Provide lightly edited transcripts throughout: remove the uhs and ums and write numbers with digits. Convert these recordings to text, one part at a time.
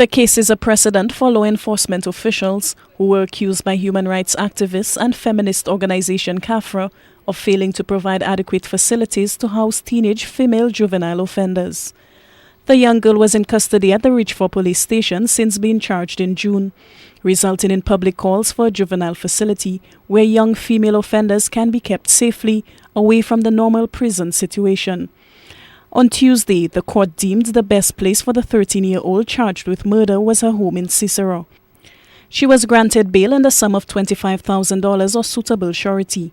The case is a precedent for law enforcement officials who were accused by human rights activists and feminist organization CAFRA of failing to provide adequate facilities to house teenage female juvenile offenders. The young girl was in custody at the Richford police station since being charged in June, resulting in public calls for a juvenile facility where young female offenders can be kept safely away from the normal prison situation. On Tuesday, the court deemed the best place for the 13-year-old charged with murder was her home in Cicero. She was granted bail in the sum of $25,000 or suitable surety.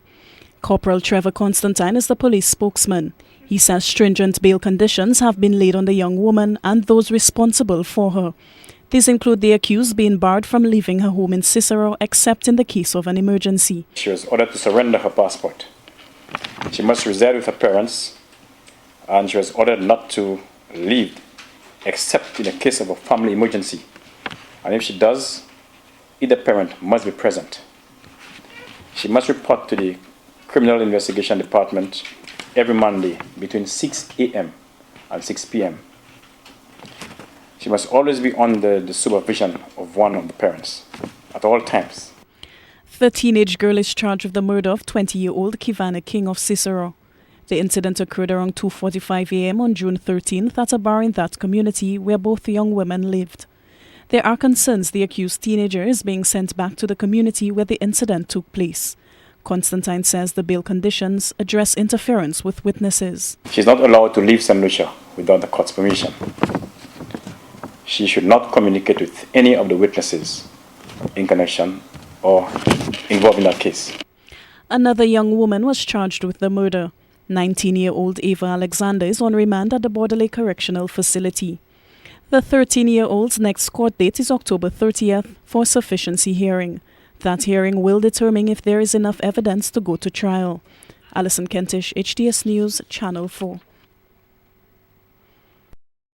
Corporal Trevor Constantine is the police spokesman. He says stringent bail conditions have been laid on the young woman and those responsible for her. These include the accused being barred from leaving her home in Cicero except in the case of an emergency. She was ordered to surrender her passport. She must reside with her parents, and she was ordered not to leave except in a case of a family emergency. And if she does, either parent must be present. She must report to the Criminal Investigation Department every Monday between 6 a.m. and 6 p.m. She must always be under the supervision of one of the parents at all times. The teenage girl is charged with the murder of 20-year-old Kivana King of Cicero. The incident occurred around 2:45 a.m. on June 13th at a bar in that community where both young women lived. There are concerns the accused teenager is being sent back to the community where the incident took place. Constantine says the bail conditions address interference with witnesses. She is not allowed to leave St. Lucia without the court's permission. She should not communicate with any of the witnesses in connection or involved in that case. Another young woman was charged with the murder. 19-year-old Ava Alexander is on remand at the Bordelais Correctional Facility. The 13-year-old's next court date is October 30th for a sufficiency hearing. That hearing will determine if there is enough evidence to go to trial. Alison Kentish, HDS News, Channel 4.